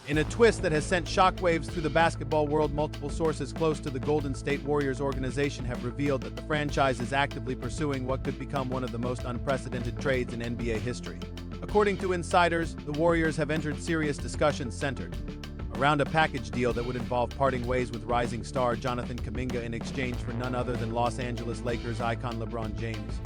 In a twist that has sent shockwaves through the basketball world, multiple sources close to the Golden State Warriors organization have revealed that the franchise is actively pursuing what could become one of the most unprecedented trades in NBA history. According to insiders, the Warriors have entered serious discussions centered around a package deal that would involve parting ways with rising star Jonathan Kuminga in exchange for none other than Los Angeles Lakers icon LeBron James.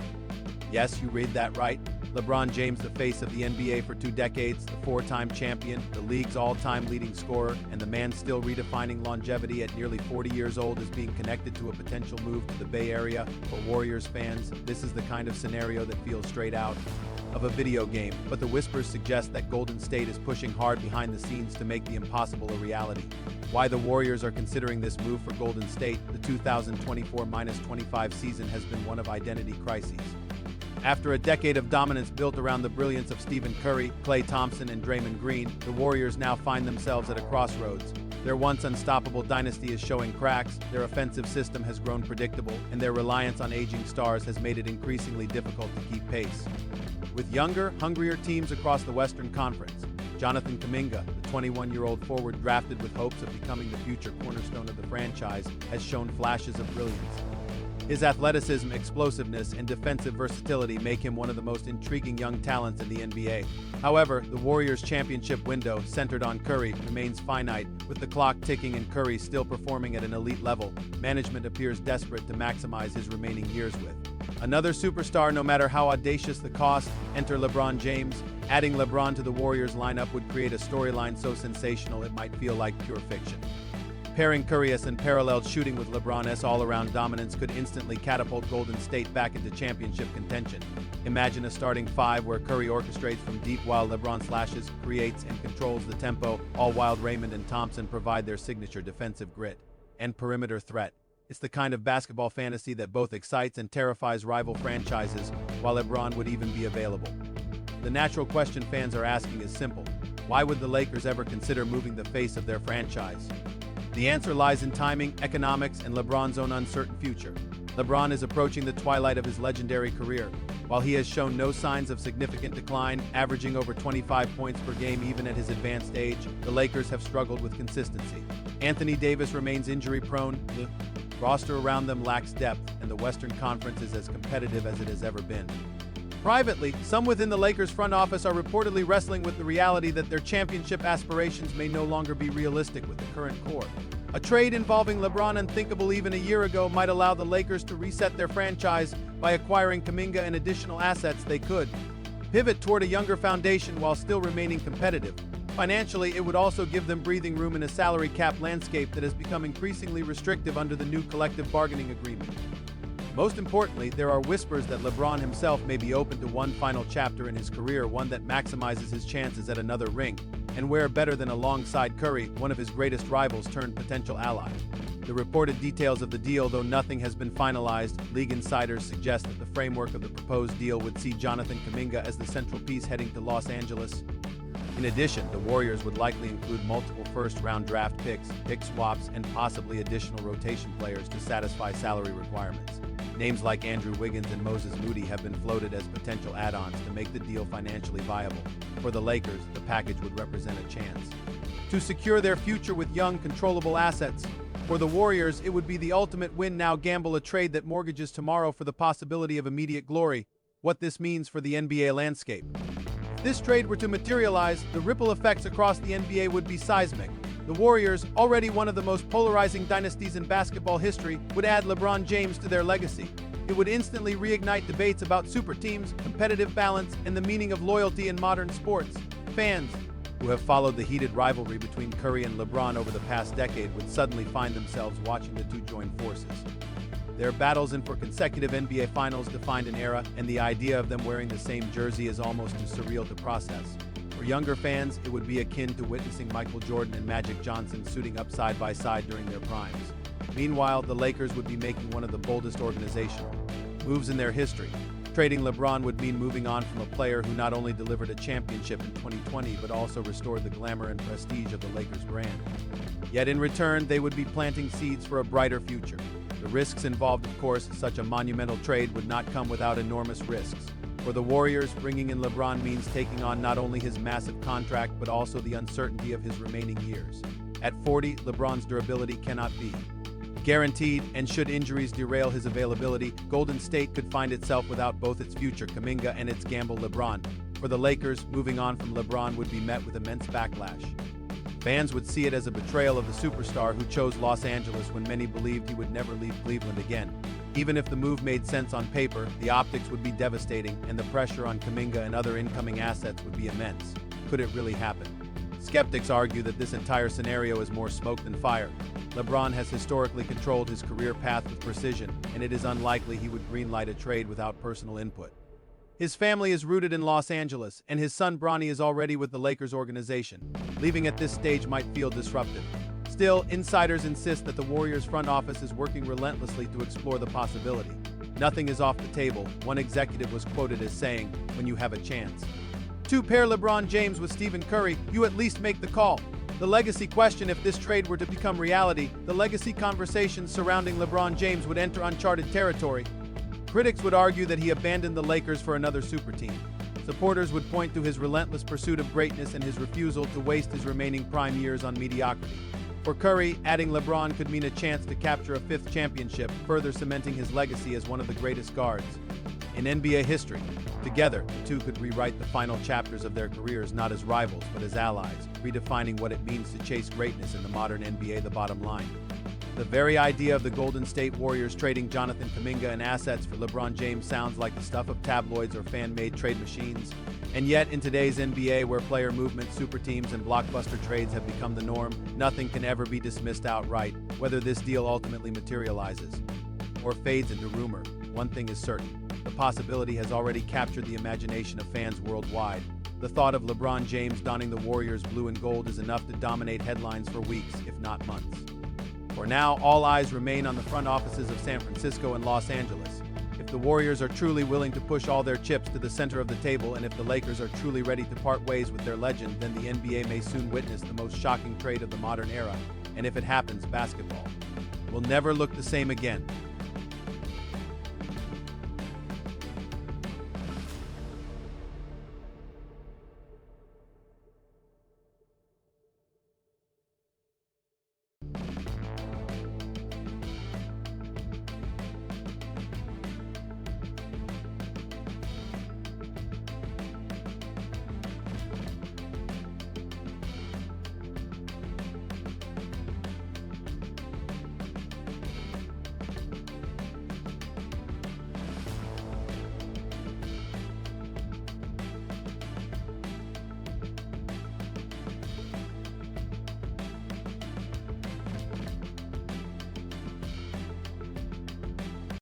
Yes, you read that right. LeBron James, the face of the NBA for 2 decades, the 4-time champion, the league's all-time leading scorer, and the man still redefining longevity at nearly 40 years old, is being connected to a potential move to the Bay Area. For Warriors fans, this is the kind of scenario that feels straight out of a video game, but the whispers suggest that Golden State is pushing hard behind the scenes to make the impossible a reality. Why the Warriors are considering this move for Golden State, the 2024-25 season has been one of identity crises. After a decade of dominance built around the brilliance of Stephen Curry, Klay Thompson, and Draymond Green, the Warriors now find themselves at a crossroads. Their once unstoppable dynasty is showing cracks, their offensive system has grown predictable, and their reliance on aging stars has made it increasingly difficult to keep pace with younger, hungrier teams across the Western Conference. Jonathan Kuminga, the 21-year-old forward drafted with hopes of becoming the future cornerstone of the franchise, has shown flashes of brilliance. His athleticism, explosiveness, and defensive versatility make him one of the most intriguing young talents in the NBA. However, the Warriors' championship window, centered on Curry, remains finite. With the clock ticking and Curry still performing at an elite level, management appears desperate to maximize his remaining years with another superstar, no matter how audacious the cost. Enter LeBron James. Adding LeBron to the Warriors lineup would create a storyline so sensational it might feel like pure fiction. Pairing Curry's unparalleled shooting with LeBron's all-around dominance could instantly catapult Golden State back into championship contention. Imagine a starting 5 where Curry orchestrates from deep while LeBron slashes, creates, and controls the tempo, all while Draymond and Thompson provide their signature defensive grit and perimeter threat. It's the kind of basketball fantasy that both excites and terrifies rival franchises, while LeBron would even be available. The natural question fans are asking is simple: why would the Lakers ever consider moving the face of their franchise? The answer lies in timing, economics, and LeBron's own uncertain future. LeBron is approaching the twilight of his legendary career. While he has shown no signs of significant decline, averaging over 25 points per game even at his advanced age, the Lakers have struggled with consistency. Anthony Davis remains injury-prone, the roster around them lacks depth, and the Western Conference is as competitive as it has ever been. Privately, some within the Lakers front office are reportedly wrestling with the reality that their championship aspirations may no longer be realistic with the current core. A trade involving LeBron, unthinkable even a year ago, might allow the Lakers to reset their franchise by acquiring Kuminga and additional assets. They could pivot toward a younger foundation while still remaining competitive. Financially, it would also give them breathing room in a salary cap landscape that has become increasingly restrictive under the new collective bargaining agreement. Most importantly, there are whispers that LeBron himself may be open to one final chapter in his career, one that maximizes his chances at another ring, and where better than alongside Curry, one of his greatest rivals turned potential ally. The reported details of the deal, though nothing has been finalized, league insiders suggest that the framework of the proposed deal would see Jonathan Kuminga as the central piece heading to Los Angeles. In addition, the Warriors would likely include multiple first-round draft picks, pick swaps, and possibly additional rotation players to satisfy salary requirements. Names like Andrew Wiggins and Moses Moody have been floated as potential add-ons to make the deal financially viable. For the Lakers, the package would represent a chance to secure their future with young, controllable assets. For the Warriors, it would be the ultimate win-now-gamble, a trade that mortgages tomorrow for the possibility of immediate glory. What this means for the NBA landscape. If this trade were to materialize, the ripple effects across the NBA would be seismic. The Warriors, already one of the most polarizing dynasties in basketball history, would add LeBron James to their legacy. It would instantly reignite debates about super teams, competitive balance, and the meaning of loyalty in modern sports. Fans who have followed the heated rivalry between Curry and LeBron over the past decade would suddenly find themselves watching the two join forces. Their battles in for consecutive NBA Finals defined an era, and the idea of them wearing the same jersey is almost too surreal to process. For younger fans, it would be akin to witnessing Michael Jordan and Magic Johnson suiting up side by side during their primes. Meanwhile, the Lakers would be making one of the boldest organizational moves in their history. Trading LeBron would mean moving on from a player who not only delivered a championship in 2020 but also restored the glamour and prestige of the Lakers brand. Yet in return, they would be planting seeds for a brighter future. The risks involved, of course, such a monumental trade would not come without enormous risks. For the Warriors, bringing in LeBron means taking on not only his massive contract but also the uncertainty of his remaining years. At 40, LeBron's durability cannot be guaranteed, and should injuries derail his availability, Golden State could find itself without both its future Kuminga and its gamble LeBron. For the Lakers, moving on from LeBron would be met with immense backlash. Fans would see it as a betrayal of the superstar who chose Los Angeles when many believed he would never leave Cleveland again. Even if the move made sense on paper, the optics would be devastating, and the pressure on Kuminga and other incoming assets would be immense. Could it really happen? Skeptics argue that this entire scenario is more smoke than fire. LeBron has historically controlled his career path with precision, and it is unlikely he would greenlight a trade without personal input. His family is rooted in Los Angeles, and his son Bronny is already with the Lakers organization. Leaving at this stage might feel disruptive. Still, insiders insist that the Warriors front office is working relentlessly to explore the possibility. Nothing is off the table. One executive was quoted as saying, "When you have a chance to pair LeBron James with Stephen Curry, you at least make the call." The legacy question: if this trade were to become reality, the legacy conversations surrounding LeBron James would enter uncharted territory. Critics would argue that he abandoned the Lakers for another super team. Supporters would point to his relentless pursuit of greatness and his refusal to waste his remaining prime years on mediocrity. For Curry, adding LeBron could mean a chance to capture a fifth championship, further cementing his legacy as one of the greatest guards in NBA history. Together, the two could rewrite the final chapters of their careers not as rivals, but as allies, redefining what it means to chase greatness in the modern NBA. The bottom line: the very idea of the Golden State Warriors trading Jonathan Kuminga and assets for LeBron James sounds like the stuff of tabloids or fan-made trade machines. And yet, in today's NBA, where player movement, super teams, and blockbuster trades have become the norm, nothing can ever be dismissed outright. Whether this deal ultimately materializes or fades into rumor, one thing is certain: the possibility has already captured the imagination of fans worldwide. The thought of LeBron James donning the Warriors blue and gold is enough to dominate headlines for weeks, if not months. For now, all eyes remain on the front offices of San Francisco and Los Angeles. If the Warriors are truly willing to push all their chips to the center of the table, and if the Lakers are truly ready to part ways with their legend, then the NBA may soon witness the most shocking trade of the modern era. And if it happens, basketball will never look the same again.